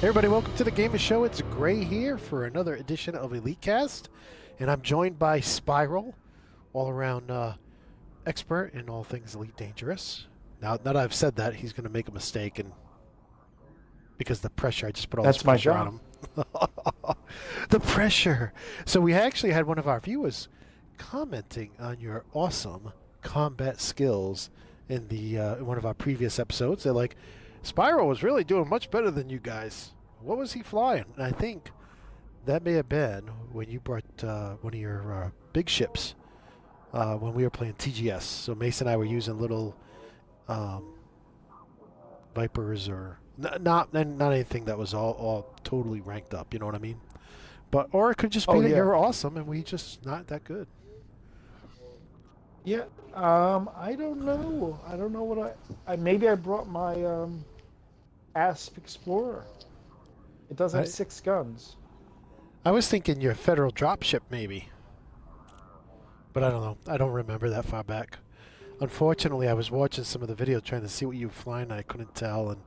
Hey everybody, welcome to the Gamer Show. It's Gray here for another edition of ELITEcast, and I'm joined by Spyrle, all-around expert in all things Elite Dangerous. Now that I've said that, he's going to make a mistake, and because the pressure, I just put all this That's my pressure on job. him. The pressure. So we actually had one of our viewers commenting on your awesome combat skills in the in one of our previous episodes. They're like, Spyro was really doing much better than you guys. What was he flying? And I think that may have been when you brought one of your big ships when we were playing TGS. So Mason and I were using little Vipers or not anything that was all totally ranked up. You know what I mean? But or it could just be that yeah. you're awesome and we just not that good. Yeah. I don't know. I don't know what I maybe I brought my Asp Explorer. It does have 6 guns. I was thinking your Federal dropship maybe. But I don't know. I don't remember that far back. Unfortunately, I was watching some of the video trying to see what you were flying, and I couldn't tell. And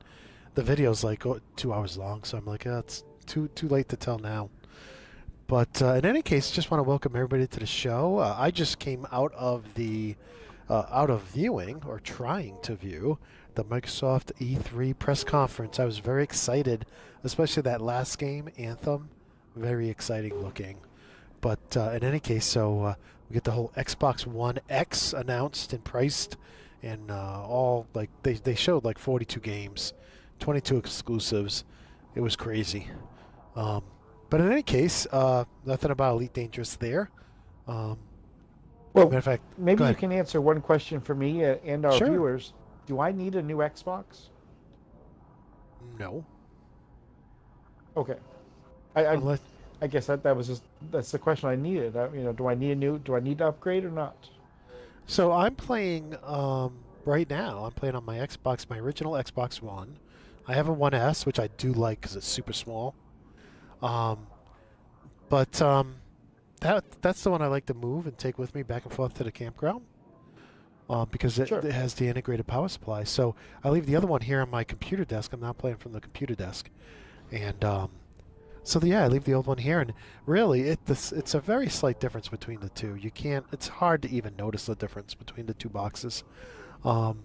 the video's like 2 hours long, so I'm like, it's too late to tell now. But in any case, just want to welcome everybody to the show. I just came out of viewing or trying to view the Microsoft E3 press conference. I was very excited, especially that last game, Anthem. Very exciting looking. But in any case, so we get the whole Xbox One X announced and priced, and all like they showed like 42 games, 22 exclusives. It was crazy. But in any case, nothing about Elite Dangerous there. Well, matter of fact, maybe you can answer one question for me and our Sure. viewers. Do I need a new Xbox? No. Okay. Unless, I guess that's the question I needed. Do I need to upgrade or not? so I'm playing right now. I'm playing on my Xbox, my original Xbox One. I have a One S, which I do like because it's super small. But that's the one I like to move and take with me back and forth to the campground. Because it has the integrated power supply. So I leave the other one here on my computer desk. I'm now playing from the computer desk. And so I leave the old one here. And really, it's a very slight difference between the two. It's hard to even notice the difference between the two boxes. So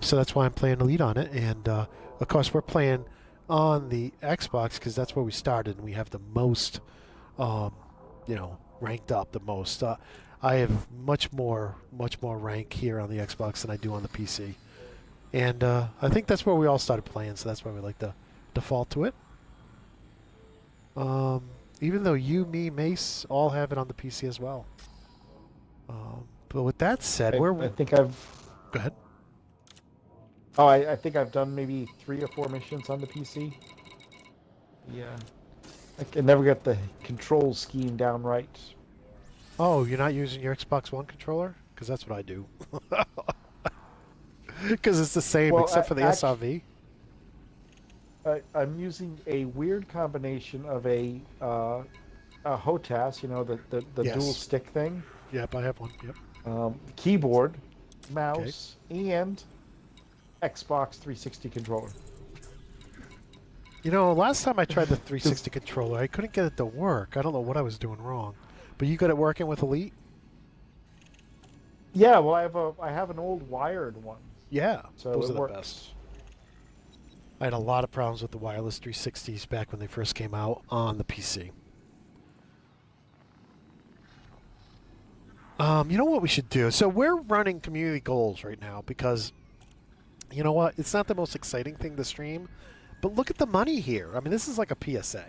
that's why I'm playing Elite on it. And of course, we're playing on the Xbox because that's where we started. And we have the most, ranked up the most. I have much more rank here on the Xbox than I do on the PC. And I think that's where we all started playing, so that's why we like to default to it. Even though you, me, Mace all have it on the PC as well. But with that said, I think I've... Go ahead. Oh, I think I've done maybe 3 or 4 missions on the PC. Yeah. I can never get the control scheme down right. Oh, you're not using your Xbox One controller? Because that's what I do. Because it's the same except for the SRV. I'm using a weird combination of a HOTAS, the Yes. dual stick thing. Yep, I have one. Yep. Keyboard, mouse, and Xbox 360 controller. Last time I tried the 360 controller, I couldn't get it to work. I don't know what I was doing wrong. But you good at working with Elite? Yeah, well, I have an old wired one. Yeah, so those it are works. the best. I had a lot of problems with the wireless 360s back when they first came out on the PC. You know what we should do? So we're running community goals right now because, you know what? It's not the most exciting thing to stream, but look at the money here. I mean, this is like a PSA.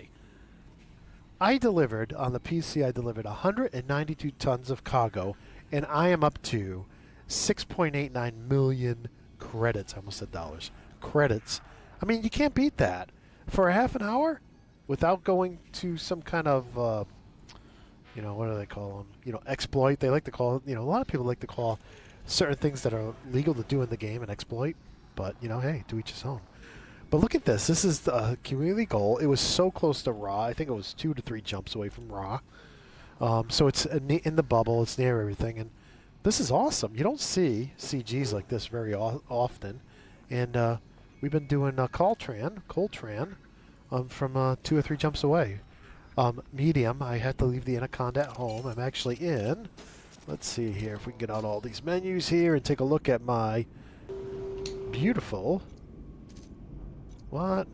I delivered, on the PC, 192 tons of cargo, and I am up to 6.89 million credits. I almost said dollars. Credits. I mean, you can't beat that. For a half an hour, without going to some kind of, what do they call them? Exploit. They like to call it, a lot of people like to call certain things that are legal to do in the game an exploit. But, hey, to each his own. But look at this. This is the community goal. It was so close to Raw. I think it was 2 to 3 jumps away from Raw. So it's in the bubble. It's near everything. And this is awesome. You don't see CGs like this very often. And we've been doing Coltran, from 2 or 3 jumps away. Medium, I had to leave the Anaconda at home. I'm actually in. Let's see here if we can get out all these menus here and take a look at my beautiful. What?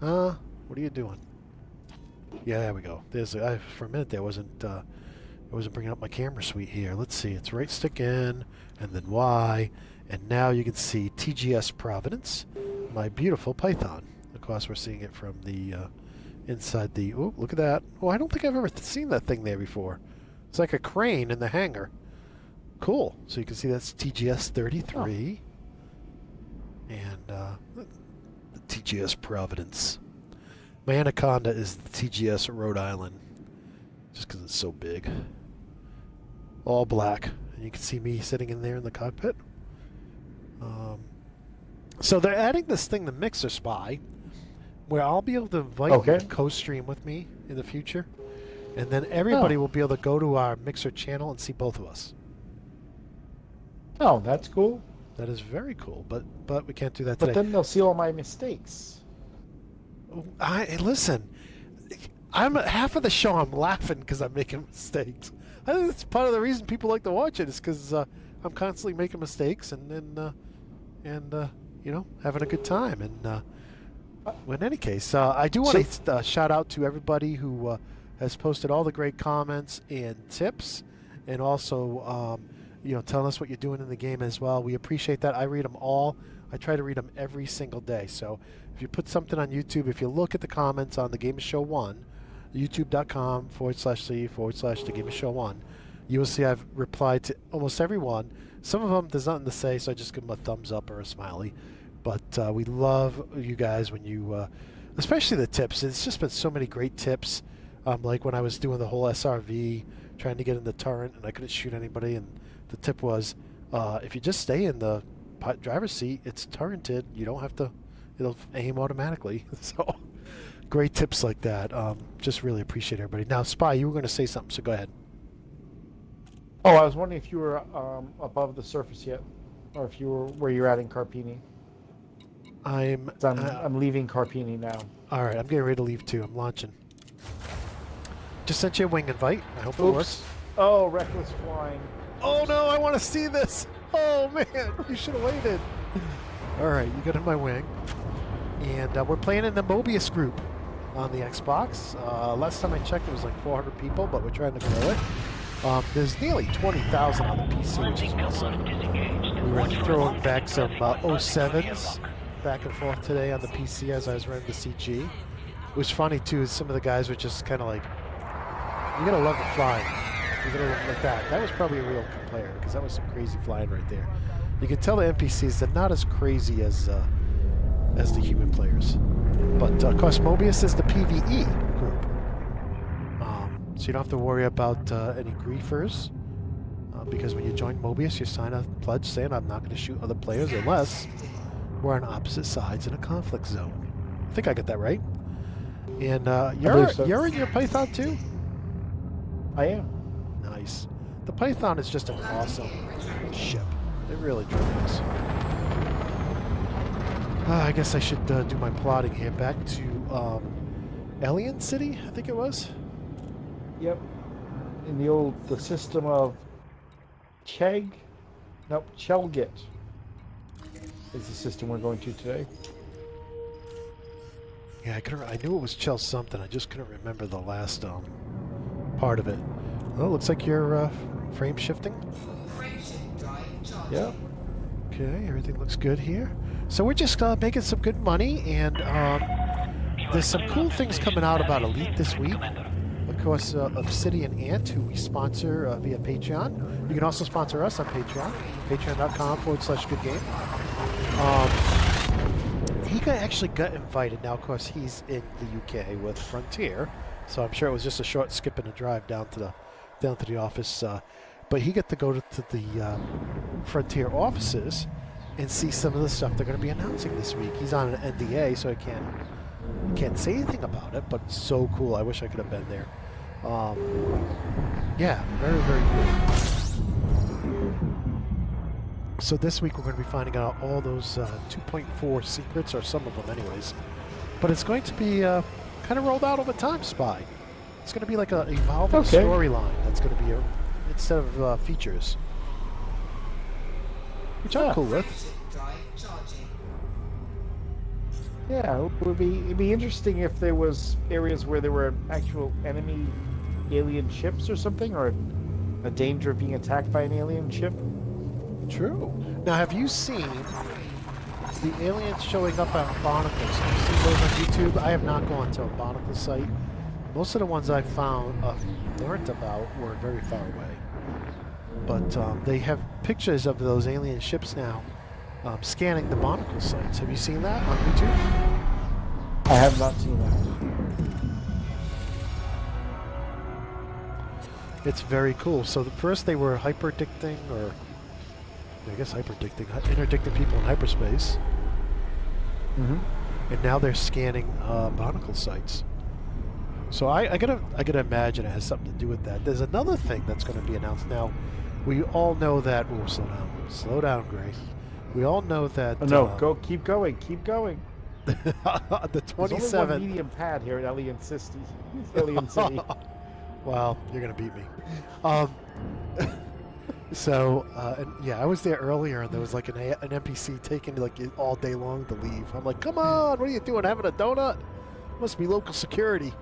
Huh? What are you doing? Yeah, there we go. There's for a minute there I wasn't bringing up my camera suite here. Let's see. It's right stick in, and then Y, and now you can see TGS Providence, my beautiful Python. Of course, we're seeing it from the inside the. Oh, look at that! Oh, I don't think I've ever seen that thing there before. It's like a crane in the hangar. Cool. So you can see that's TGS 33, and the TGS Providence. My Anaconda is the TGS Rhode Island, just because it's so big. All black. And you can see me sitting in there in the cockpit. So they're adding this thing, the Mixer Spy, where I'll be able to invite you to co-stream with me in the future. And then everybody will be able to go to our Mixer channel and see both of us. Oh, that's cool. That is very cool, but we can't do that today. But then they'll see all my mistakes. Listen, I'm half of the show I'm laughing because I'm making mistakes. I think that's part of the reason people like to watch it is because I'm constantly making mistakes and you know, having a good time. And in any case, I do want to shout out to everybody who has posted all the great comments and tips, and also you know, telling us what you're doing in the game as well. We appreciate that. I read them all. I try to read them every single day. So if you put something on YouTube, if you look at the comments on The Gamer Show 1, youtube.com/C/The Gamer Show 1, you will see I've replied to almost every one. Some of them there's nothing to say, so I just give them a thumbs up or a smiley. But we love you guys when you, especially the tips. It's just been so many great tips. Like when I was doing the whole SRV, trying to get in the turret, and I couldn't shoot anybody, and the tip was, if you just stay in the driver's seat, it's turreted. You don't have to, it'll aim automatically. So great tips like that. Just really appreciate everybody. Now, Spy, you were going to say something, so go ahead. Oh, I was wondering if you were above the surface yet, or if you were where you're at in Carpini. I'm leaving Carpini now. All right, I'm getting ready to leave too. I'm launching. Just sent you a wing invite. I hope it works. Oh, reckless flying. Oh no, I want to see this. Oh man, you should have waited. All right, you got in my wing. And we're playing in the Mobius group on the Xbox. Last time I checked, it was like 400 people, but we're trying to grow it. There's nearly 20,000 on the PC, which is awesome. We were throwing back some 07s back and forth today on the PC as I was running the CG. It was funny, too, is some of the guys were just kind of like, you gotta love the flying. You gotta love like that. That was probably a real player, because that was some crazy flying right there. You can tell the NPCs, they're not as crazy as the human players. But, of course, Mobius is the PvE group. So you don't have to worry about any griefers, because when you join Mobius, you sign a pledge saying, I'm not going to shoot other players unless we're on opposite sides in a conflict zone. I think I got that right. And you're in your Python too? I am. Nice. The Python is just an awesome ship. It really truly is. I guess I should do my plotting here. Back to Alien City, I think it was. Yep. In the system of Chelgit is the system we're going to today. Yeah, I knew it was Chel something. I just couldn't remember the last part of it. Well, looks like you're frame shifting. Yeah. Okay, everything looks good here. So we're just making some good money, and there's some cool things coming out about Elite this week. Of course, Obsidian Ant, who we sponsor via Patreon. You can also sponsor us on Patreon, patreon.com/goodgame. He actually got invited. Now, of course, he's in the UK with Frontier, so I'm sure it was just a short skip and a drive down to the office. But he got to go to the Frontier offices and see some of the stuff they're going to be announcing this week. He's on an NDA, so I can't say anything about it, but it's so cool. I wish I could have been there. Yeah, very, very cool. So this week we're going to be finding out all those 2.4 secrets, or some of them anyways. But it's going to be kind of rolled out over time, Spy. It's going to be like a evolving storyline that's going to be instead of features. Which I'm cool with. Yeah, it'd be interesting if there was areas where there were actual enemy alien ships or something, or a danger of being attacked by an alien ship. True. Now, have you seen the aliens showing up at barnacles? Have you seen those on YouTube? I have not gone to a barnacle site. Most of the ones I found, learned about, were very far away. But they have pictures of those alien ships now scanning the barnacle sites. Have you seen that on YouTube? I have not seen that. It's very cool. So first they were hyperdicting, or I guess interdicting people in hyperspace. Mm-hmm. And now they're scanning barnacle sites. So I gotta imagine it has something to do with that. There's another thing that's going to be announced now. We all know that. Oh, slow down, Gray. We all know that. No, keep going. The There's only 27th. one medium pad here at Alien City. Alien City. Wow, you're gonna beat me. And yeah, I was there earlier, and there was like an NPC taking like all day long to leave. I'm like, come on, what are you doing? Having a donut? Must be local security.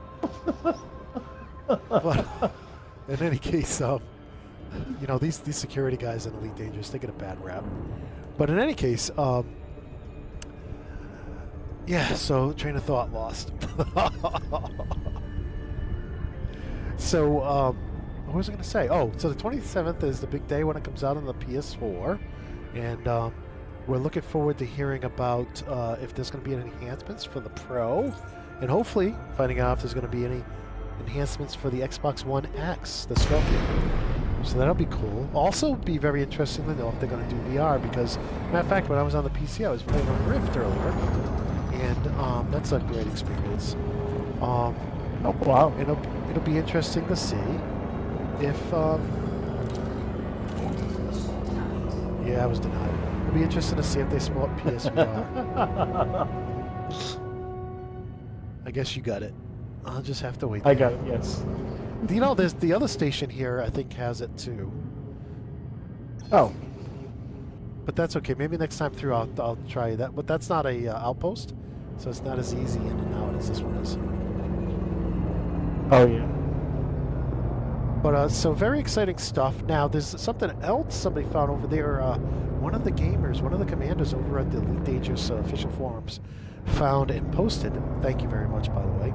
But in any case, you know, these security guys in Elite Dangerous, they get a bad rap. But in any case, yeah. So train of thought lost. So, what was I going to say? Oh, so the 27th is the big day when it comes out on the PS4. And we're looking forward to hearing about if there's going to be any enhancements for the Pro. And hopefully finding out if there's going to be any enhancements for the Xbox One X, the Scorpion. So that'll be cool. Also be very interesting to know if they're going to do VR, because, matter of fact, when I was on the PC, I was playing on Rift earlier. And that's a great experience. Oh, wow. It'll be interesting to see if yeah, I was denied. It'll be interesting to see if they support PSVR. I guess you got it. I'll just have to wait. I got it, yes. You know, there's the other station here, I think, has it too. Oh. But that's okay. Maybe next time through I'll try that. But that's not a outpost, so it's not as easy in and out as this one is. Oh, yeah. But so very exciting stuff. Now there's something else somebody found over there. One of the commanders over at the Elite Dangerous official forums found and posted. Thank you very much, by the way.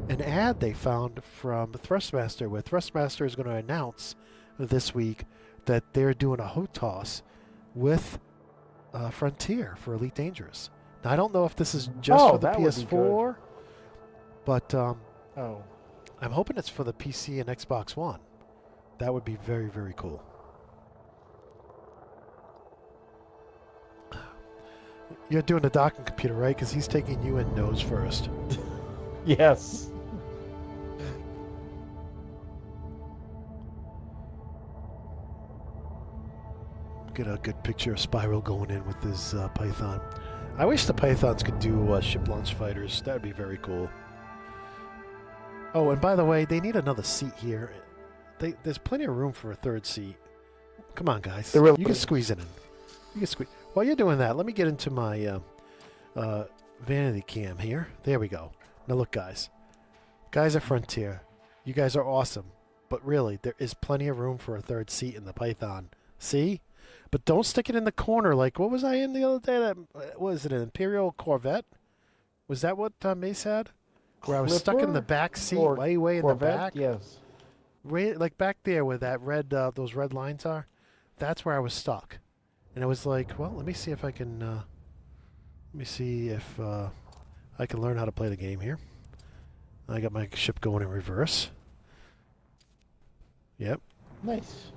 An ad they found from Thrustmaster, where Thrustmaster is going to announce this week that they're doing a HOTAS with Frontier for Elite Dangerous. Now I don't know if this is just for the PS4, but I'm hoping it's for the PC and Xbox One. That would be very, very cool. You're doing the docking computer, right? Because he's taking you in nose first. Yes. Get a good picture of Spyrle going in with his Python. I wish the Pythons could do ship launch fighters. That would be very cool. Oh, and by the way, they need another seat here. There's plenty of room for a third seat. Come on, guys. You can squeeze it in. You can squeeze. While you're doing that, let me get into my vanity cam here. There we go. Now look, guys. Guys at Frontier, you guys are awesome. But really, there is plenty of room for a third seat in the Python. See? But don't stick it in the corner like, what was I in the other day? Was it an Imperial Corvette? Was that what Mace had? Where I was stuck in the back seat, way in the back. Yes. Right, like back there where that red, those red lines are. That's where I was stuck, and I was like, well, let me see if I can. Let me see if I can learn how to play the game here. I got my ship going in reverse. Yep. Nice.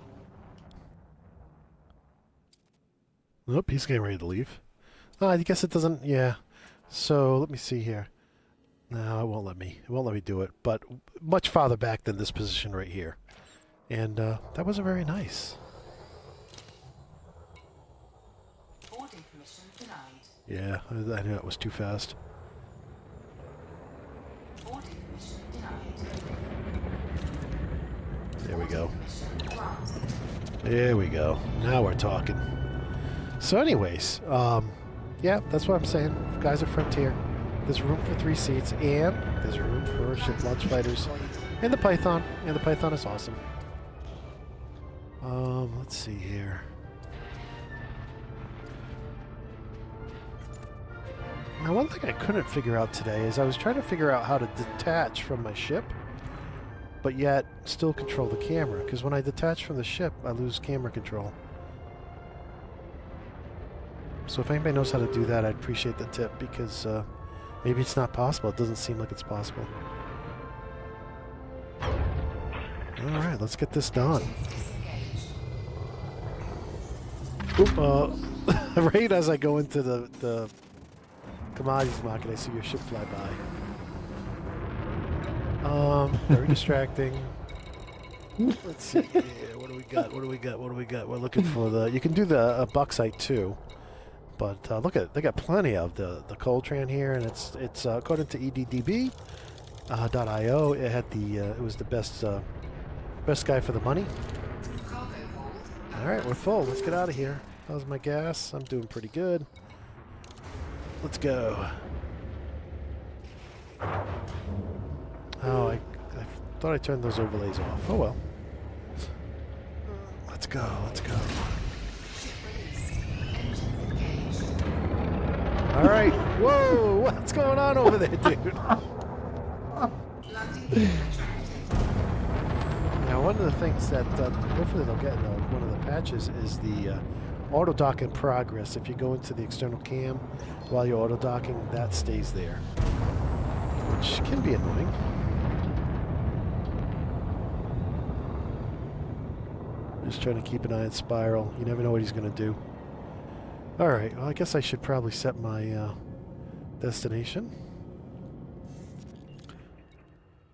Nope, he's getting ready to leave. I guess it doesn't. Yeah. So let me see here. No, it won't let me. It won't let me do it. But much farther back than this position right here. And that wasn't very nice. Yeah, I knew that was too fast. There we go. There we go. Now we're talking. So anyways, yeah, that's what I'm saying. Guys at Frontier, there's room for 3 seats, and there's room for ship launch fighters. And the Python. And the Python is awesome. Let's see here. Now, one thing I couldn't figure out today is I was trying to figure out how to detach from my ship, but yet still control the camera, because when I detach from the ship, I lose camera control. So if anybody knows how to do that, I'd appreciate the tip, because maybe it's not possible. It doesn't seem like it's possible. Alright, let's get this done. Oop, right as I go into the commodities market, I see your ship fly by. Very distracting. Let's see here. What do we got? What do we got? What do we got? We're looking for the... You can do the bauxite too. But look at... They got plenty of the Coltran here, and it's according to EDDB.io, it had the... it was the best guy for the money. Alright, we're full. Let's get out of here. How's my gas? I'm doing pretty good. Let's go. Oh, I thought I turned those overlays off. Oh well. Let's go, let's go. Alright. Whoa! What's going on over there, dude? Now, one of the things that hopefully they'll get in one of the patches is the auto dock in progress. If you go into the external cam while you're auto docking, that stays there, which can be annoying. Just trying to keep an eye on Spyrle. You never know what he's going to do. Alright, well, I guess I should probably set my destination.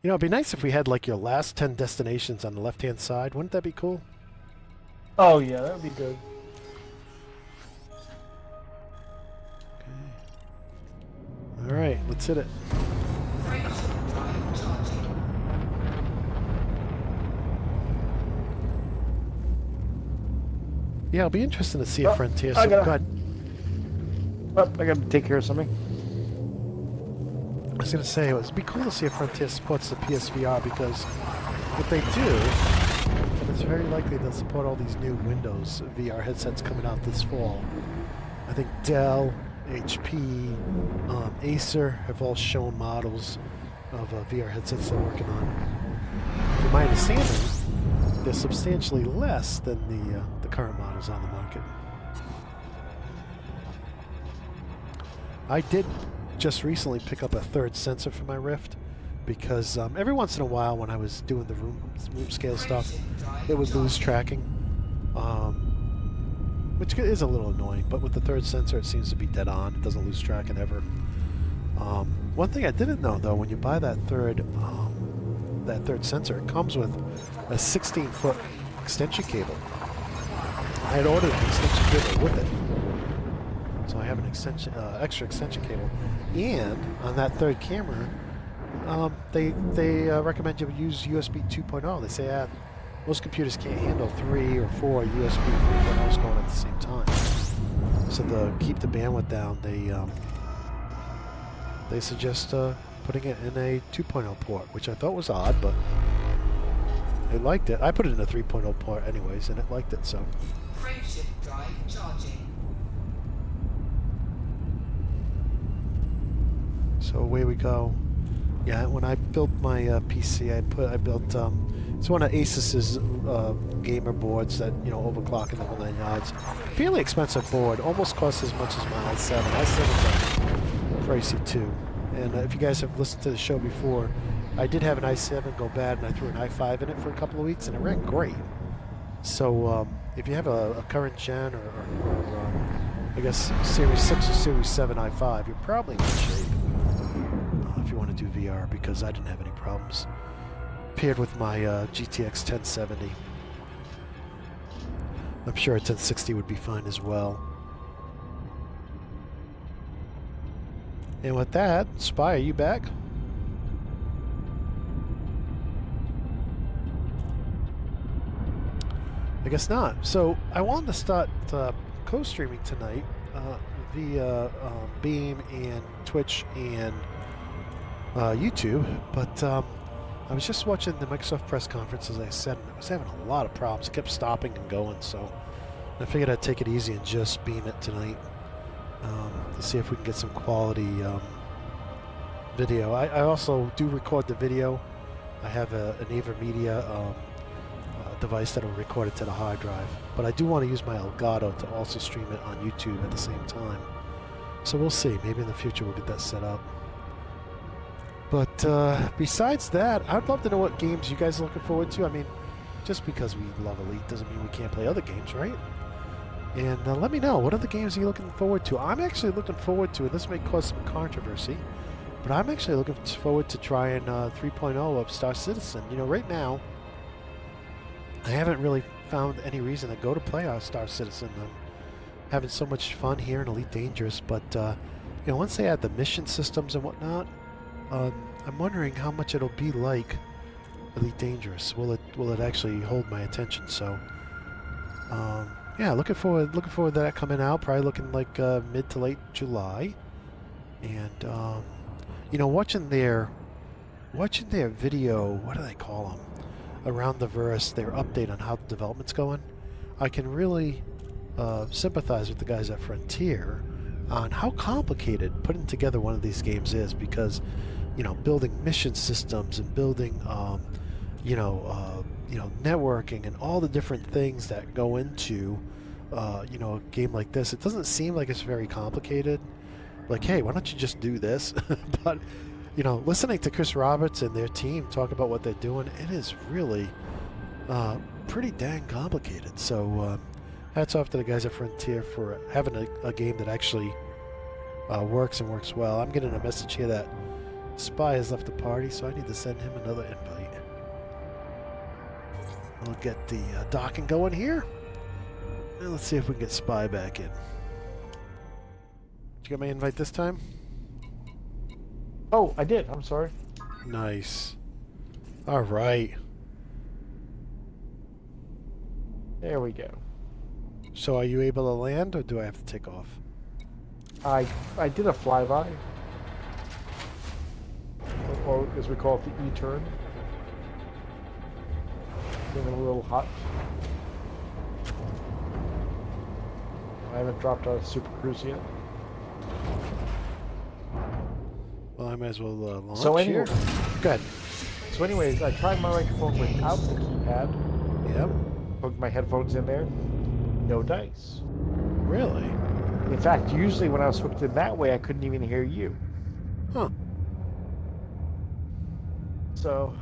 You know, it'd be nice if we had like your last 10 destinations on the left-hand side. Wouldn't that be cool? Oh yeah, that would be good. Okay. Alright, let's hit it. Yeah, it'll be interesting to see if Frontier... I gotta take care of something. I was going to say, it'd be cool to see if Frontier supports the PSVR, because what they do, and it's very likely they'll support all these new Windows VR headsets coming out this fall. I think Dell, HP, Acer have all shown models of VR headsets they're working on. From my understanding, they're substantially less than the current models on the market. I did just recently pick up a third sensor for my Rift, because every once in a while when I was doing the room scale stuff, it would lose tracking, which is a little annoying, but with the third sensor it seems to be dead on. It doesn't lose tracking ever. One thing I didn't know though, when you buy that third sensor, it comes with a 16-foot extension cable. I had ordered an extension cable with it, so I have an extra extension cable. And on that third camera, they recommend you use USB 2.0. They say most computers can't handle 3 or 4 USB 3.0s going at the same time. So to keep the bandwidth down, they suggest putting it in a 2.0 port, which I thought was odd, but it liked it. I put it in a 3.0 port anyways, and it liked it, so. Frameshift drive charging. So away we go. Yeah, when I built my PC, I built it's one of Asus's gamer boards that, you know, overclock in the whole 9 yards. Fairly expensive board, almost costs as much as my i7. i7's pricey too. And if you guys have listened to the show before, I did have an i7 go bad, and I threw an i5 in it for a couple of weeks, and it ran great. So if you have a current gen or I guess Series 6 or Series 7 i5, you're probably in good shape if you want to do VR, because I didn't have any problems. Paired with my GTX 1070. I'm sure a 1060 would be fine as well. And with that, Spy, are you back? I guess not. So I wanted to start co-streaming tonight via Beam and Twitch and YouTube, but I was just watching the Microsoft press conference, as I said, and I was having a lot of problems. It kept stopping and going, so I figured I'd take it easy and just beam it tonight to see if we can get some quality video. I also do record the video. I have an AverMedia device that will record it to the hard drive, but I do want to use my Elgato to also stream it on YouTube at the same time. So we'll see. Maybe in the future we'll get that set up. But besides that, I'd love to know what games you guys are looking forward to. I mean, just because we love Elite doesn't mean we can't play other games, right? And let me know, what other games are you looking forward to? I'm actually looking forward to, and this may cause some controversy, but I'm actually looking forward to trying 3.0 of Star Citizen. You know, right now, I haven't really found any reason to go to play Star Citizen. I'm having so much fun here in Elite Dangerous, but you know, once they add the mission systems and whatnot, I'm wondering how much it'll be like Elite Dangerous. Will it actually hold my attention? So, yeah, looking forward to that coming out. Probably looking like mid to late July. And you know, watching their video. What do they call them? Around the verse, their update on how the development's going. I can really sympathize with the guys at Frontier on how complicated putting together one of these games is, because you know, building mission systems and building you know, networking and all the different things that go into you know, a game like this. It doesn't seem like it's very complicated. Like, hey, why don't you just do this? But you know, listening to Chris Roberts and their team talk about what they're doing, it is really pretty dang complicated. So hats off to the guys at Frontier for having a game that actually works and works well. I'm getting a message here that Spy has left the party, so I need to send him another invite. We'll get the docking going here. And let's see if we can get Spy back in. Did you get my invite this time? Oh, I did. I'm sorry. Nice. All right. There we go. So are you able to land, or do I have to take off? I did a flyby, or as we call it, the E-turn. Feeling a little hot. I haven't dropped out of Super Cruise yet. Well, I might as well launch So anyway, here. Good. So anyways, I tried my microphone without the keypad. Yep. Hooked my headphones in there. No dice. Really? In fact, usually when I was hooked in that way, I couldn't even hear you. Huh. So,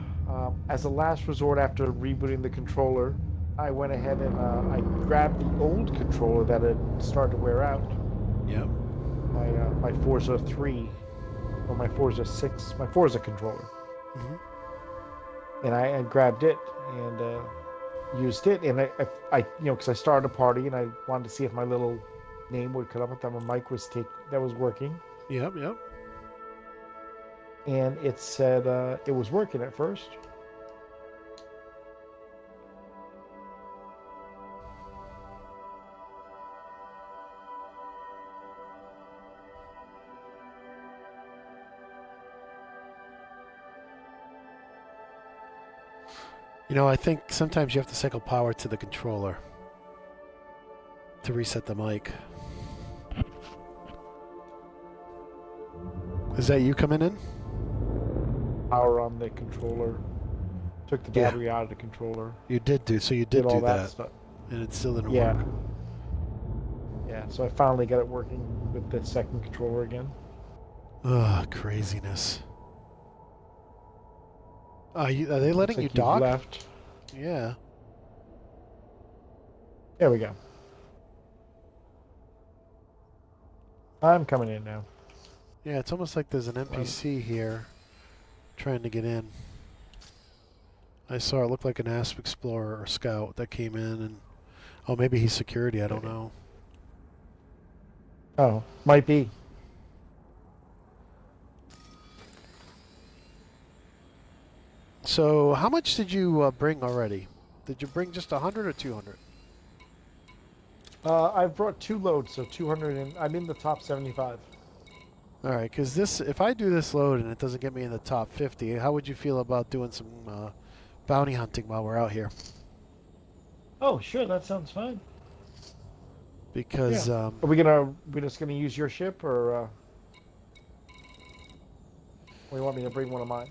as a last resort after rebooting the controller, I went ahead and I grabbed the old controller that had started to wear out. Yep. My Forza 3, or my Forza 6, my Forza controller. Mm-hmm. And I grabbed it and used it, and I you know, because I started a party and I wanted to see if my little name would come up, that my mic was working. Yep, yep. And it said it was working at first. You know, I think sometimes you have to cycle power to the controller to reset the mic. Is that you coming in? Power on the controller. Took the Yeah. battery out of the controller. You did do, so you did all do that that. stuff. And it still didn't Yeah. work. Yeah, so I finally got it working with the second controller again. Ugh, craziness. Are they letting Looks like you you've dock? left. Yeah. There we go. I'm coming in now. Yeah, it's almost like there's an NPC here trying to get in. I saw it look like an Asp Explorer or Scout that came in, and oh, maybe he's security, I don't know. Oh, might be. So how much did you bring already? Did you bring just 100 or 200? I've brought 2 loads, so 200, and I'm in the top 75. All right, because this, if I do this load and it doesn't get me in the top 50, how would you feel about doing some bounty hunting while we're out here? Oh, sure, that sounds fine. Because Are we just gonna use your ship, or you want me to bring one of mine?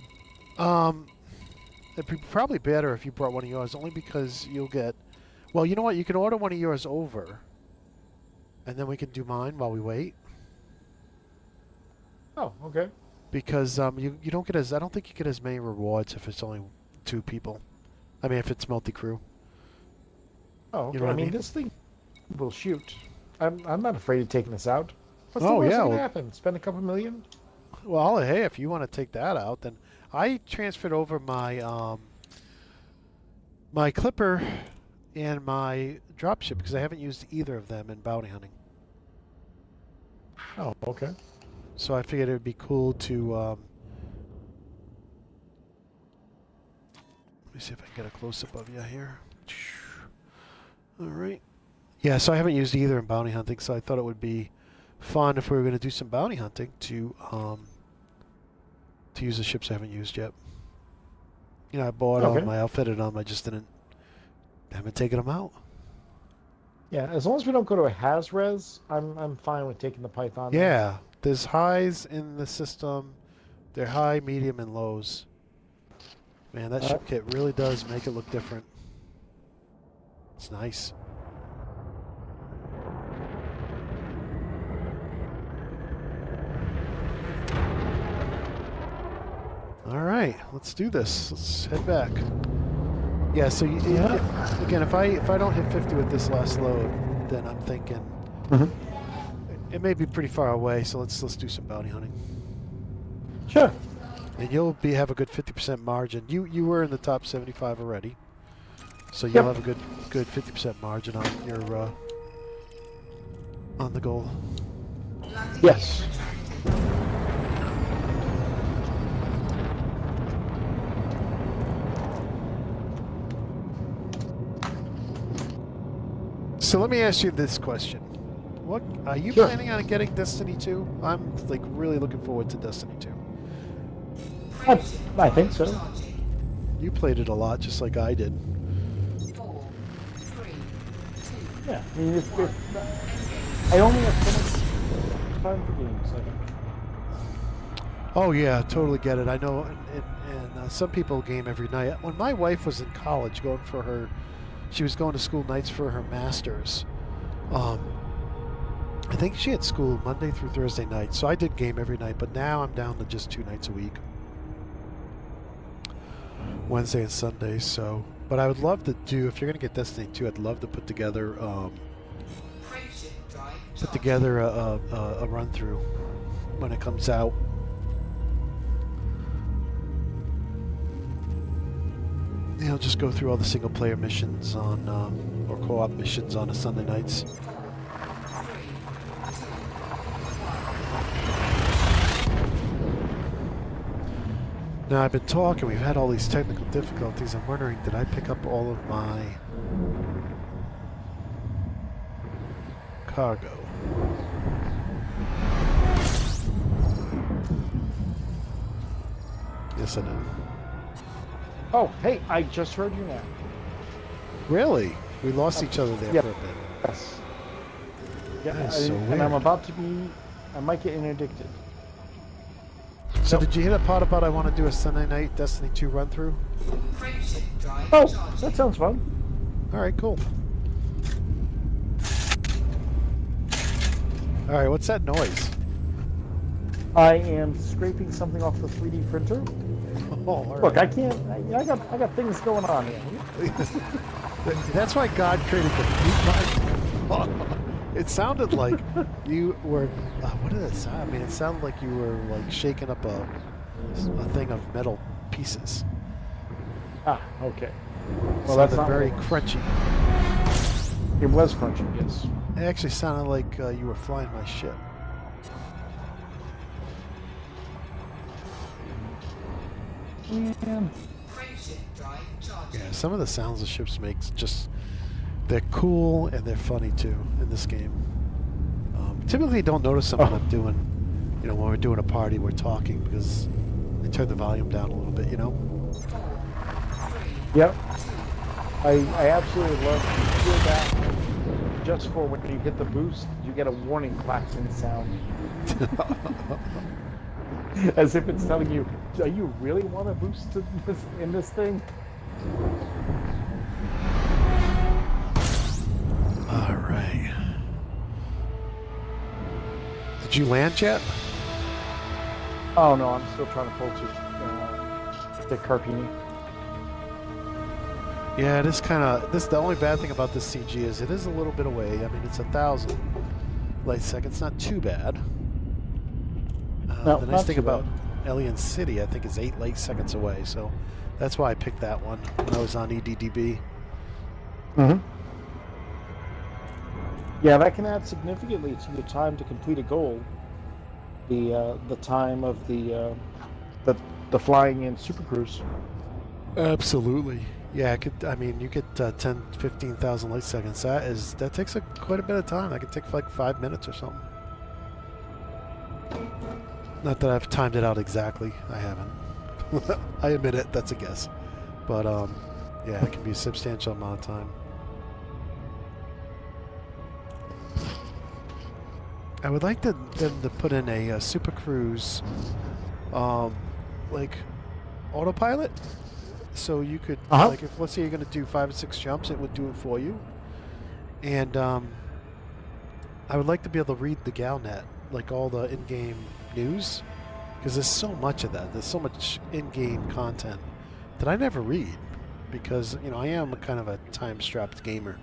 it'd be probably better if you brought one of yours, only because you'll get. Well, you know what? You can order one of yours over, and then we can do mine while we wait. Oh, okay. Because you don't get as I don't think you get as many rewards if it's only 2 people. I mean, if it's multi-crew. Oh, okay. You know what I mean? This thing will shoot. I'm not afraid of taking this out. What's Oh, the worst yeah, that can well- happen? Spend a couple million? Well, hey, if you want to take that out, then I transferred over my my clipper and my dropship because I haven't used either of them in bounty hunting. Oh, okay. So I figured it would be cool to. Let me see if I can get a close-up of you here. All right. Yeah, so I haven't used either in bounty hunting, so I thought it would be fun if we were going to do some bounty hunting to use the ships I haven't used yet. You know, I bought them, I outfitted them, I just haven't taken them out. Yeah, as long as we don't go to a Haz-Res, I'm fine with taking the Python. Yeah, there's highs in the system. They're high, medium, and lows. Man, that ship kit really does make it look different. It's nice. All right, let's do this. Let's head back. Yeah. So again, if I don't hit 50 with this last load, then I'm thinking it may be pretty far away. So let's do some bounty hunting. Sure. And you'll have a good 50% margin. You were in the top 75 already, so you'll have a good 50% margin on your on the goal. Yes. So let me ask you this question: What are you planning on getting Destiny 2? I'm like really looking forward to Destiny 2. I think so. You played it a lot, just like I did. 4, 3, 2. Yeah, I mean, I only have so much time for games. Oh yeah, totally get it. I know, and some people game every night. When my wife was in college, she was going to school nights for her masters. I think she had school Monday through Thursday night, so I did game every night. But now I'm down to just 2 nights a week, Wednesday and Sunday. So, but I would love to do, if you're gonna get Destiny 2, I'd love to put together a run through when it comes out. You know, just go through all the single player missions on or co-op missions on a Sunday nights. Now I've been talking, we've had all these technical difficulties. I'm wondering, did I pick up all of my cargo? Yes, I did. Oh, hey, I just heard you now. Really? We lost each other there Yep. for a bit. Yes. Yeah, That is so and I'm weird. about to be. I might get interdicted. So did you hear that part about I want to do a Sunday night Destiny 2 run through? Oh, that sounds fun. All right, cool. All right, what's that noise? I am scraping something off the 3D printer. Oh, all Look, right. I can't. I got things going on here. That's why God created the mute button. It sounded like you were. What did it sound? I mean, it sounded like you were like shaking up a thing of metal pieces. Ah, okay. Well, that's that's not very what it crunchy. It was crunchy, yes. It actually sounded like you were flying my ship. And Yeah, some of the sounds the ships make just they're cool and they're funny too in this game. Typically, don't notice them when I'm doing, when we're doing a party, we're talking because I turn the volume down a little bit, Yep. I absolutely love to hear that. Just for when you hit the boost, you get a warning klaxon sound. As if it's telling you, do you really want to boost in this thing? All right. Did you land yet? Oh no, I'm still trying to pull to the Carpini. Yeah, it is kind of. The only bad thing about this CG is it is a little bit away. I mean, it's 1,000 light seconds, not too bad. No, the nice thing about Alien City, I think, is 8 light seconds away. So that's why I picked that one when I was on EDDB. Mm-hmm. Yeah, that can add significantly to your time to complete a goal. The time of the flying in Super Cruise. Absolutely. Yeah, you get 10, 15,000 light seconds. That takes quite a bit of time. That could take like 5 minutes or something. Not that I've timed it out exactly. I haven't. I admit it. That's a guess. But yeah, it can be a substantial amount of time. I would like them to put in a Super Cruise, like autopilot. So you could, like, if let's say you're going to do 5 or 6 jumps, it would do it for you. And I would like to be able to read the Galnet, like all the in-game news, because there's so much of that. There's so much in-game content that I never read, because I am a kind of a time-strapped gamer.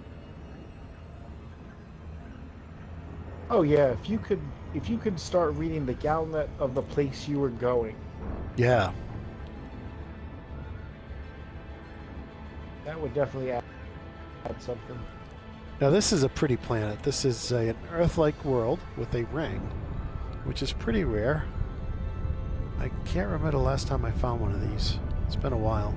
Oh yeah, if you could start reading the Galnet of the place you were going. Yeah. That would definitely add something. Now this is a pretty planet. This is an Earth-like world with a ring, which is pretty rare. I can't remember the last time I found one of these. It's been a while.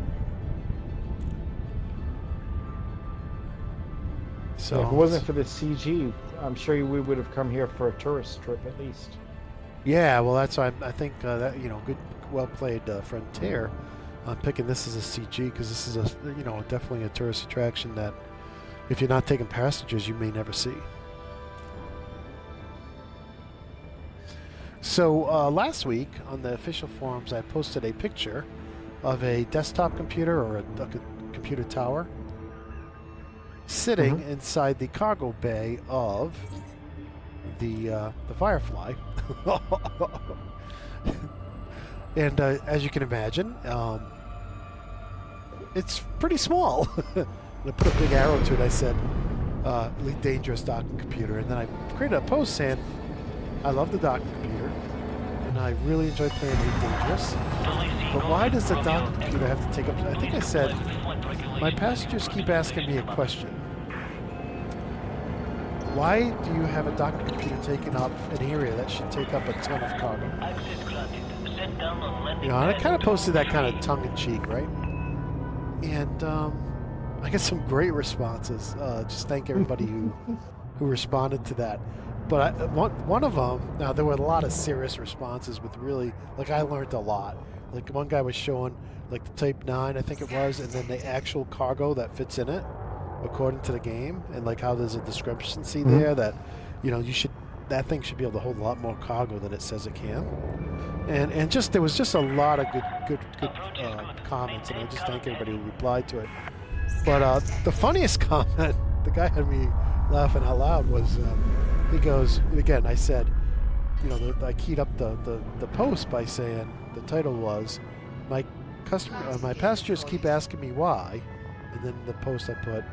So if it wasn't for the CG, I'm sure we would have come here for a tourist trip at least. Yeah, well, that's why I think that good, well played, Frontier. I'm picking this as a CG because this is definitely a tourist attraction that if you're not taking passengers, you may never see. So last week on the official forums, I posted a picture of a desktop computer or a computer tower sitting inside the cargo bay of the Firefly. And as you can imagine, it's pretty small. I put a big arrow to it. I said, Elite Dangerous docking computer. And then I created a post saying, I love the docking computer, and I really enjoy playing Elite Dangerous. But why does the docking computer have to take up... I think I said, my passengers keep asking me a question. Why do you have a docking computer taking up an area that should take up a ton of cargo? And I kind of posted that kind of tongue-in-cheek, right? And I got some great responses. Just thank everybody who responded to that. But one of them, now there were a lot of serious responses with really, like, I learned a lot. Like, one guy was showing, like, the Type 9, I think it was, and then the actual cargo that fits in it, according to the game, and, like, how there's a discrepancy there that, that thing should be able to hold a lot more cargo than it says it can. And just there was just a lot of good comments, and I just thank everybody who replied to it. But the funniest comment, the guy had me laughing out loud, was he goes, again, I said, I keyed up the post by saying the title was my passengers keep asking me why, and then the post I put,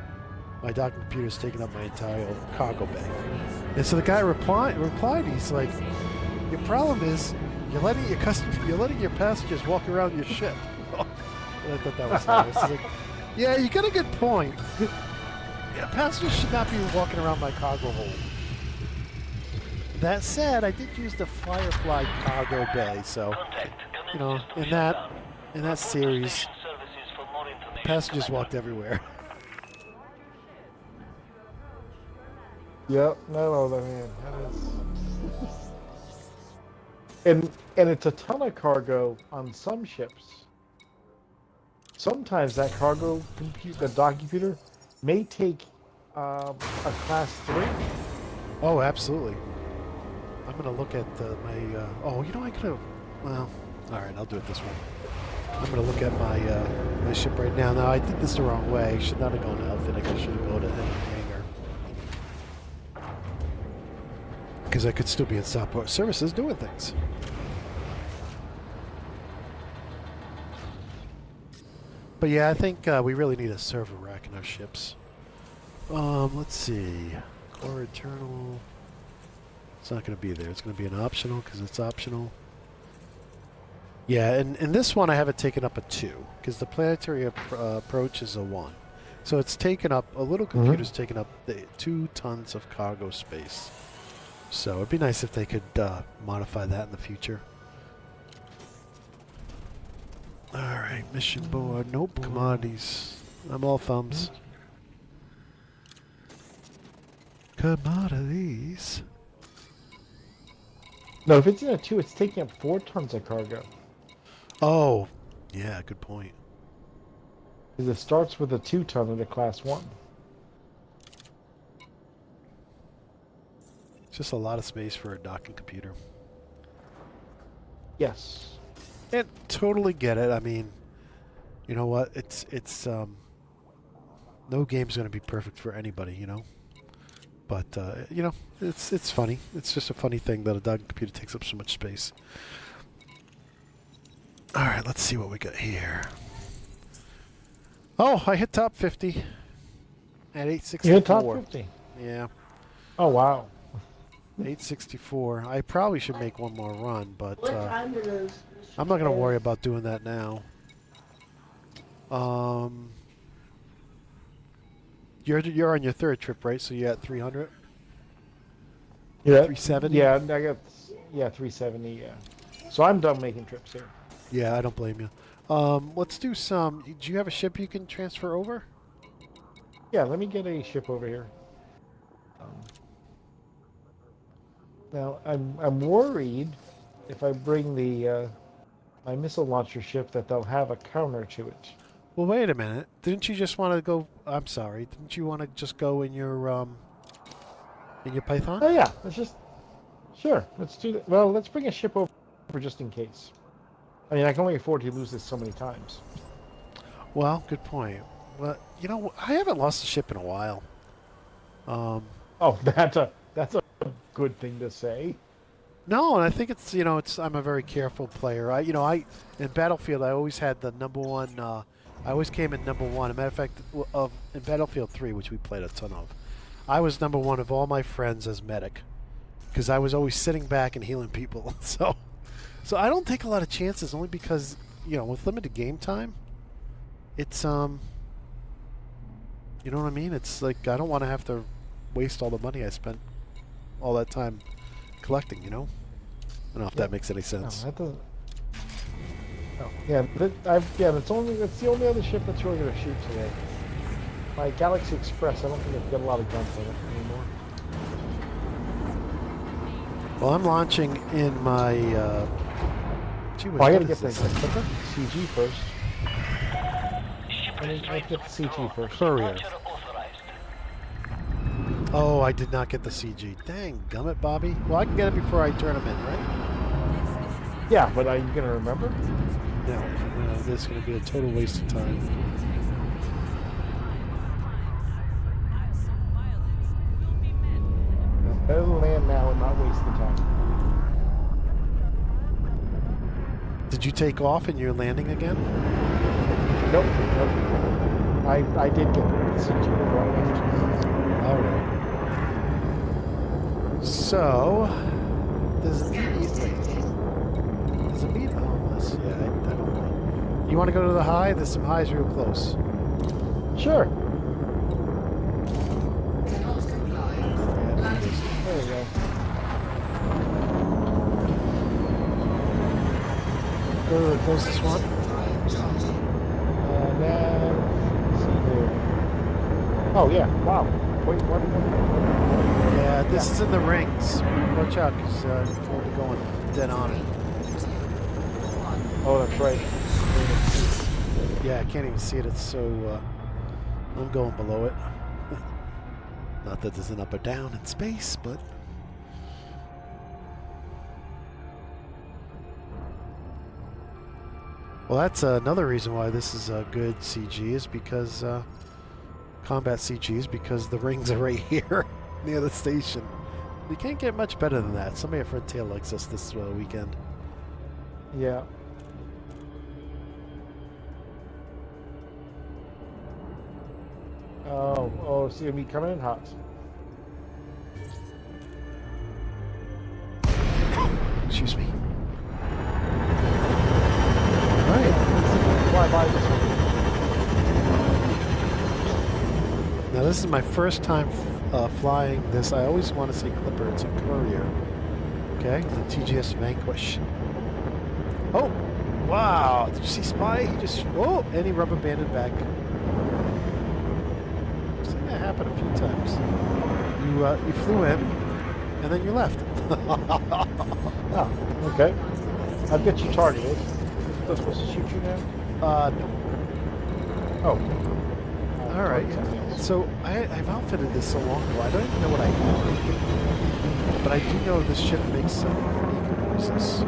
my docking computer's taking up my entire cargo bay. And so the guy replied, he's like, your problem is you're letting your passengers walk around your ship. And I thought that was hilarious. Like, yeah, you got a good point. Yeah, passengers should not be walking around my cargo hold. That said, I did use the Firefly cargo bay, so in that series, Passengers walked everywhere. Yep, no, man. That is... And it's a ton of cargo on some ships. Sometimes that cargo the dock computer may take a class 3. Oh, absolutely. I'm gonna look at my. Oh, you know I could have. Well, all right, I'll do it this way. I'm gonna look at my my ship right now. Now I did this the wrong way. Should not have gone to outfit. I should have gone to hangar. Because I could still be in Southport Services doing things. But yeah, I think we really need a server rack in our ships. Let's see. Core Eternal. It's not going to be there. It's going to be an optional because it's optional. Yeah, and in this one I have it taken up a 2 because the planetary approach is a 1. So it's taken up, a little computer's taken up 2 tons of cargo space. So it'd be nice if they could modify that in the future. Alright, mission board. Nope, commodities. I'm all thumbs. Commodities. No, if it's in a 2, it's taking up 4 tons of cargo. Oh, yeah, good point. Because it starts with a 2 ton at a class 1. Just a lot of space for a docking computer. Yes. And totally get it. I mean, you know what? It's no game's going to be perfect for anybody, you know. But you know, it's funny. It's just a funny thing that a docking computer takes up so much space. All right, let's see what we got here. Oh, I hit top 50 at 864. You hit top 50. Yeah. Oh wow. 864. I probably should make one more run, but What time it is? I'm not going to worry about doing that now. You're on your 3rd trip, right? So you're at 300? Yeah. 370? Yeah, I got 370. Yeah. So I'm done making trips here. Yeah, I don't blame you. Let's do some. Do you have a ship you can transfer over? Yeah, let me get a ship over here. Now I'm worried if I bring the my missile launcher ship that they'll have a counter to it. Well, wait a minute. Didn't you just want to go? I'm sorry. Didn't you want to just go in your Python? Oh yeah, sure. Let's do that. Well, let's bring a ship over just in case. I mean, I can only afford to lose this so many times. Well, good point. Well, you know, I haven't lost a ship in a while. Oh, that's a good thing to say. No, and I think it's, you know, I'm a very careful player. In Battlefield I always had the number 1. I always came in number 1. As a matter of fact, in Battlefield 3, which we played a ton of, I was number 1 of all my friends as medic, because I was always sitting back and healing people. So I don't take a lot of chances, only because, you know, with limited game time, it's you know what I mean? It's like I don't want to have to waste all the money I spent all that time collecting, you know? I don't know if that makes any sense. No, that doesn't. Oh, yeah, that's the only other ship that's really going to shoot today. My Galaxy Express, I don't think I've got a lot of guns on it anymore. Well, I'm launching in my. Gee whiz, I what gotta get is the this? CG first. I get the CG first. Courier. Oh, I did not get the CG. Dang, gummit, Bobby. Well, I can get it before I turn them in, right? Yeah, but are you gonna remember? No, this is going to be a total waste of time. Better to land now and not waste the time. Did you take off and you're landing again? Nope. I did get the CG before I left. All right. So, does it mean? Oh, this, yeah, I don't know. You want to go to the high? There's some highs real close. Sure. Cannot comply. Landing. There you go. Go to the closest one. Drive charging. And then Oh yeah. Wow. Wait, what? Yeah, this is in the rings. Watch out, because we'll be going dead on it. Oh, that's right. Yeah, I can't even see it. It's so... I'm going below it. Not that there's an up or down in space, but... Well, that's another reason why this is a good CG is because... combat CGs, because the rings are right here near the station. You can't get much better than that. Somebody at Fred Tail likes us this weekend. Yeah. Oh, see me coming in hot. Excuse me. Alright. Fly by this one. Now this is my first time flying this. I always want to say Clipper. It's a Courier. Okay, the TGS Vanquish. Oh! Wow! Did you see Spy? He just... Oh! And he rubber banded back. I've seen that happen a few times. You flew in, and then you left. Oh, okay. I've got you targeted. I'm supposed to shoot you now? No. Oh. All right. So I've outfitted this so long ago. I don't even know what I have. But I do know this ship makes some unique noises.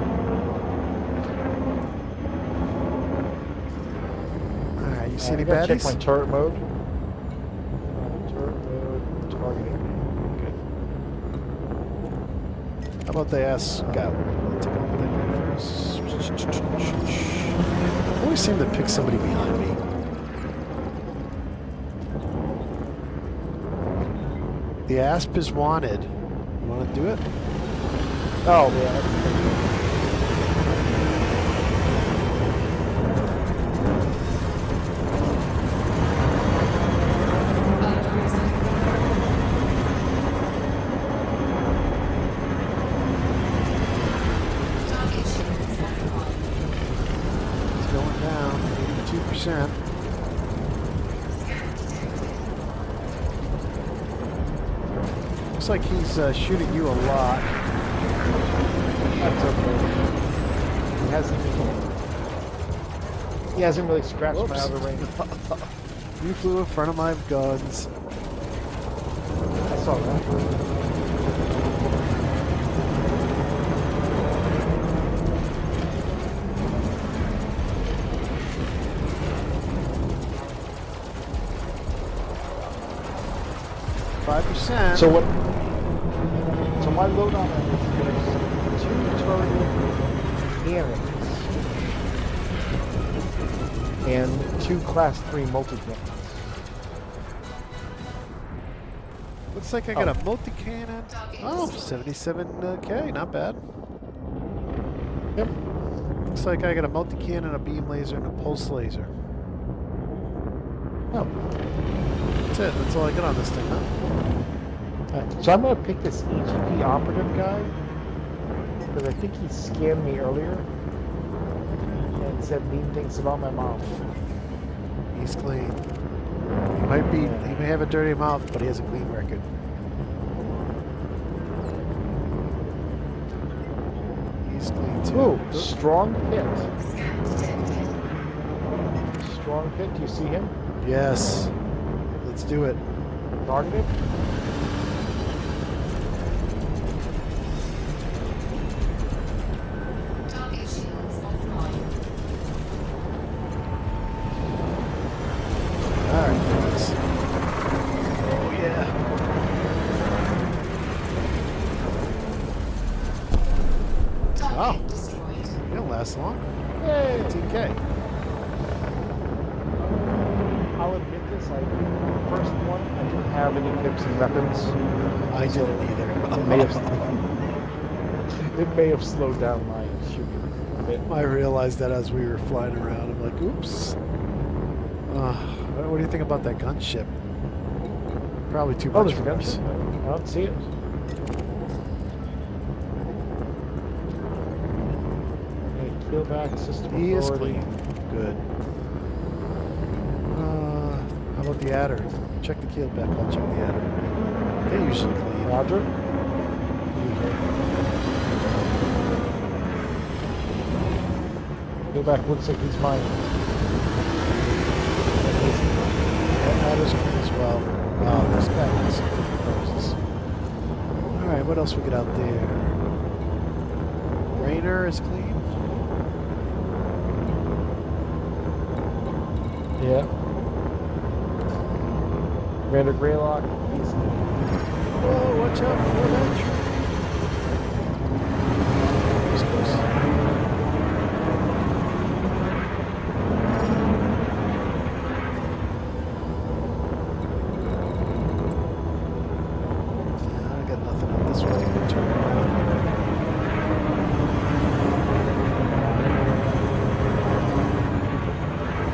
All right. You see any baddies? Check my turret mode. Turret mode. Targeting. How about they ask Scout? Take a look at that guy first. I always seem to pick somebody behind me. The asp is wanted. You want to do it? Oh, yeah. It's going down, 82%. Looks like he's shooting you a lot. That's okay. He hasn't really scratched my outer ring. You flew in front of my guns. I saw that. 5%. So what? So my loadout on this is 2 turret cannons and 2 class 3 multi-cannons. Looks like I got a multi-cannon. Oh, 77K, not bad. Yep. Looks like I got a multi-cannon, a beam laser, and a pulse laser. Oh. That's it. That's all I got on this thing, huh? So I'm going to pick this EGP operative guy because I think he scammed me earlier and said mean things about my mom. He's clean. He may have a dirty mouth, but he has a clean record. He's clean too. Ooh, strong hit. Strong hit. Do you see him? Yes. Let's do it. Targeted? Alright, thanks. Oh yeah. Wow. You don't last long. Yay! 18K. I'll admit this, first one, I didn't have any pips and weapons. I didn't either. It may have slowed down my shooting a bit. I realized that as we were flying around. I'm like, oops. What do you think about that gunship? Probably too much There's a for us. gunship. I don't see it. Okay, kill back system He is authority. clean. Good. How How about the adder? Check the keel back. I'll check the adder. They usually clean. Roger. Go back. Looks like he's mine. That adder's clean as well. Oh, this guy has some different poses. Alright, what else we got out there? Rainer is clean. Yeah. Commander Greylock, he's Whoa, watch out for that tree. He's close. I got nothing out this way. Turn around.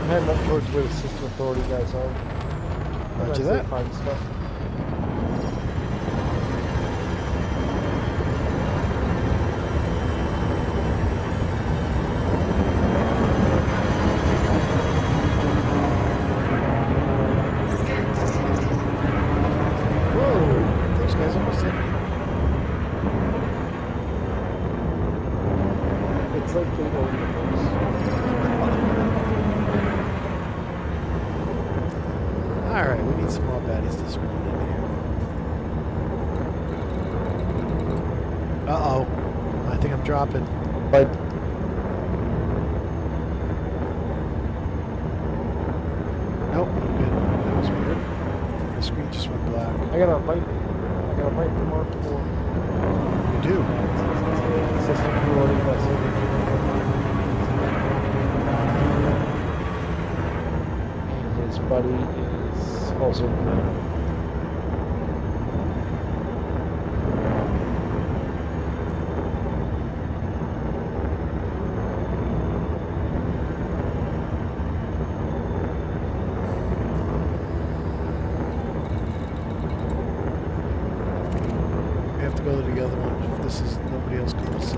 heading up towards where the system authority guys are. Roger that. Find stuff. Whoa, those guys almost hit me. It's like they own the place. Alright, we need some more baddies to spawn in here. Uh-oh. I think I'm dropping. But Nope, I'm good. That was weird. The screen just went black. I got a light mark for You do? system authority vessel. And his buddy is also there. We have to go to the other one if this is nobody else comes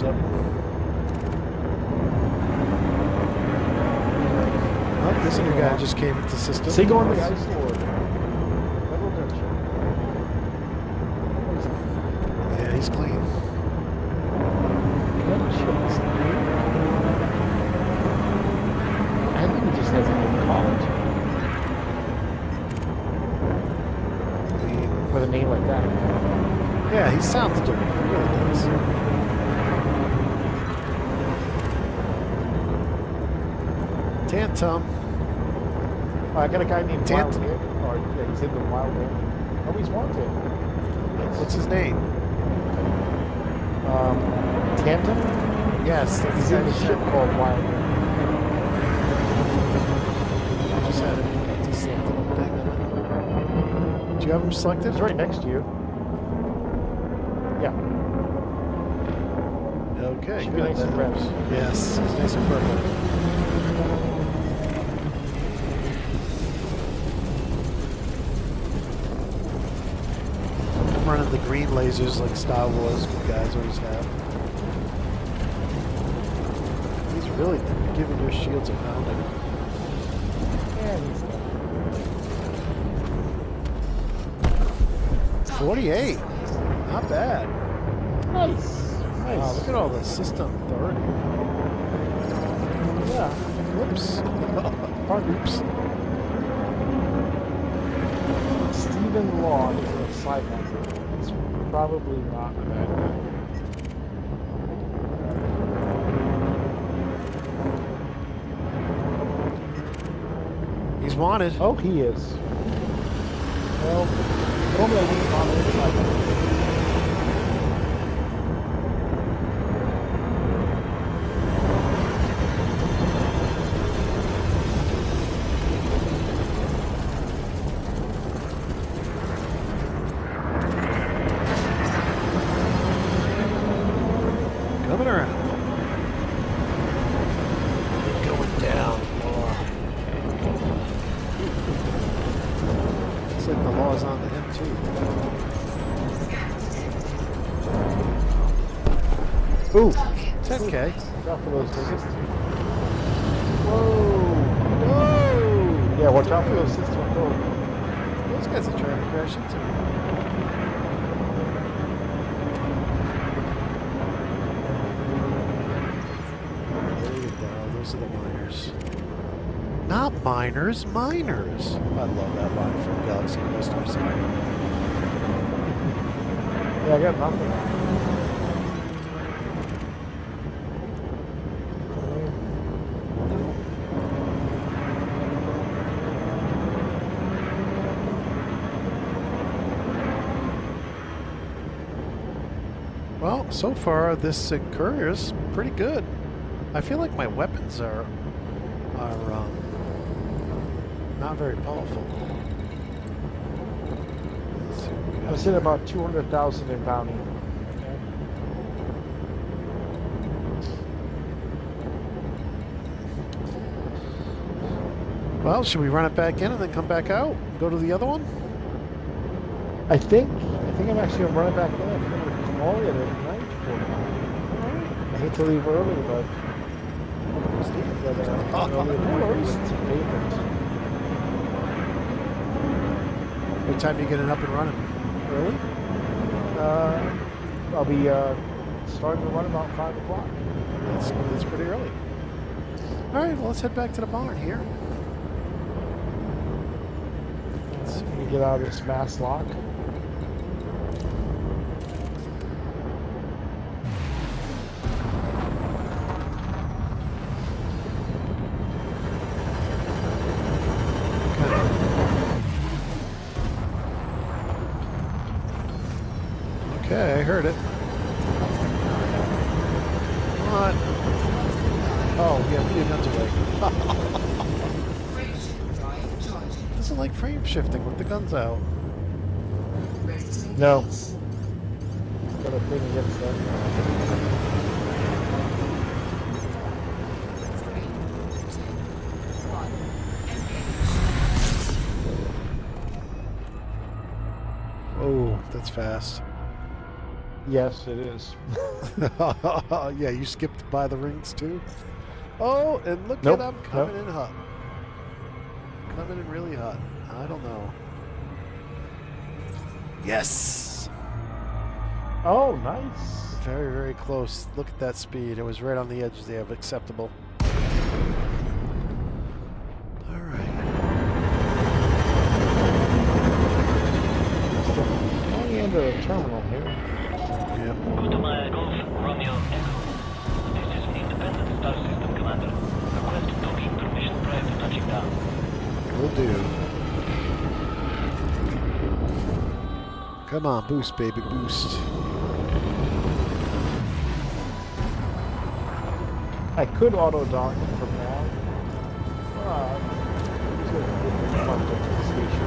up. Oh, this new guy just came into system. Say go on the Ice Lord. Federal gunship. Yeah, he's clean. Gunships. I think he just hasn't been caught Clean. with a name like that. Yeah, he sounds dirty. He really does. Tantum. Oh, I got a guy named Tant- Wild Hit. Or yeah, he's in the Wild Hit. Oh, he's wanted. What's his name? Tantum? Yes, that's He's the in the guy's ship name. called Wild Hit. I just had him deselected thing on it. Do you have him selected? He's right next to you. Yeah. Okay, Should be good. nice and red. Yes, it's nice and purple. I'm running the green lasers like Star Wars good guys always have. He's really giving your shields a pounding. Yeah, he's there. 48. Not bad. Nice. Nice. Wow, look at all the system authority. Yeah. Whoops. Oops. Stephen Law is a sideline. It's probably not a bad guy. He's wanted. Oh, he is. Well, normally I wouldn't on the inside. Coming around. Going down. Looks like the law's on to him too. Ooh, 10K. Not for those tickets. Whoa! Whoa! Yeah, Yeah, watch out for those system code. Those guys are trying to crash into me. There you go. Those are the miners. Not miners, miners. I love that line from Galaxy Quest. I'm sorry. Yeah, I got nothing. Well, so far this courier's pretty good. I feel like my weapons are not very powerful. Let's see what we got I was here. at about 200,000 in bounty. Well, should we run it back in and then come back out? Go to the other one? I think I'm actually gonna run it back in. I'm gonna call it at night for now. I hate to leave early, but What time are you getting up and running? Early? I'll be starting to run about 5 o'clock. That's pretty early. All right, well, let's head back to the barn here. Let's see if we can get out of this mass lock. Okay, I heard it. What? Oh, yeah, put your guns away. Frame shift drive charging. Doesn't like frame shifting with the guns out. Ready to engage. No. Got a thing against that. 3, 2, 1. Engage. Oh, that's fast. Yes, it is. Yeah, you skipped by the rings too? Oh, and look Nope, at them coming nope. in hot. Coming in really hot. I don't know. Yes! Oh, nice. Very, very close. Look at that speed. It was right on the edge there of acceptable. All right. Going into the terminal here. Yep. Kutamaya Golf, Romeo Echo. This is Independent Star System Commander. Request docking permission prior to touching down. Will do. Come on, boost, baby, boost. I could auto dock from now. I'm just gonna get the front up to the station.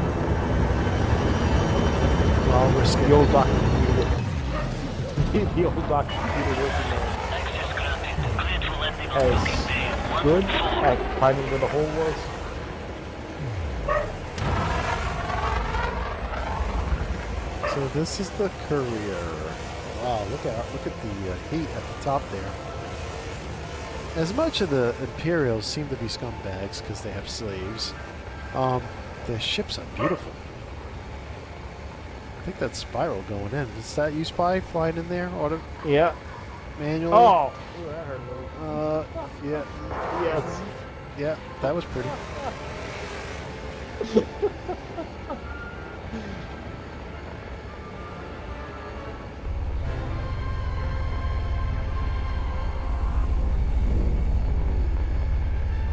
I'll risk it. The old dock computer. The old dock computer working Access granted. Cleared for landing on as docking bay good 114. at finding where the hole was. So this is the courier. Wow, look at the heat at the top there. As much of the Imperials seem to be scumbags because they have slaves, the ships are beautiful. I think that's Spyrle going in. Is that you, Spy, flying in there? Auto Yeah. manually? Oh! Ooh, that hurt a little. Yeah. Yes. Yeah, that was pretty.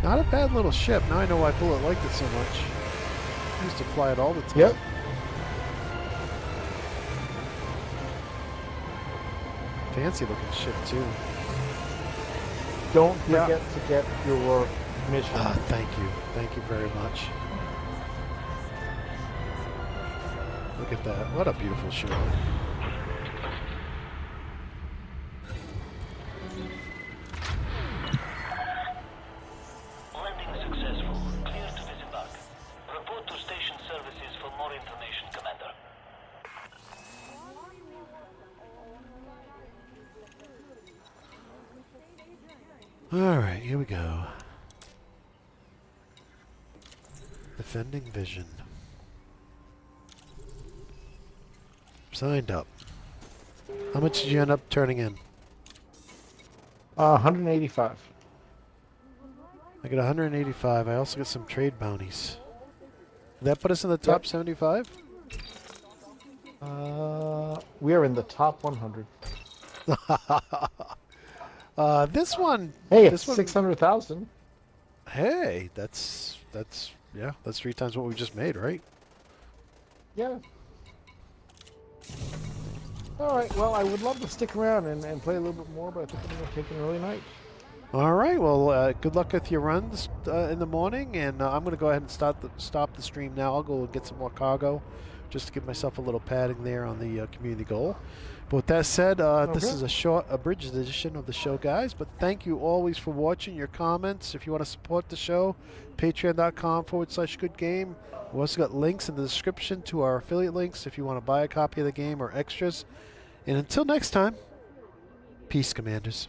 Not a bad little ship. Now I know why Bullet liked it so much. I used to fly it all the time. Yep. Fancy looking ship too. Don't Yeah. forget to get your mission. Thank you. Thank you very much. Look at that. What a beautiful ship. Landing successful. Clear to disembark. Report to station services for more information, Commander. All right, here we go. Defending Vision. Signed up. How much did you end up turning in? 185. I got 185. I also got some trade bounties. Did that put us in the top 75? We are in the top 100. This one. Hey, this it's one, 600,000. Hey, that's 3 times what we just made, right? Yeah. All right. Well, I would love to stick around and play a little bit more, but I think I'm going to take an early night. All right. Well, good luck with your runs in the morning, and I'm going to go ahead and stop the stream now. I'll go and get some more cargo, just to give myself a little padding there on the community goal. But with that said, this is a short, abridged edition of the show, guys. But thank you always for watching. Your comments. If you want to support the show, patreon.com/goodgame. We also got links in the description to our affiliate links if you want to buy a copy of the game or extras. And until next time, peace, Commanders.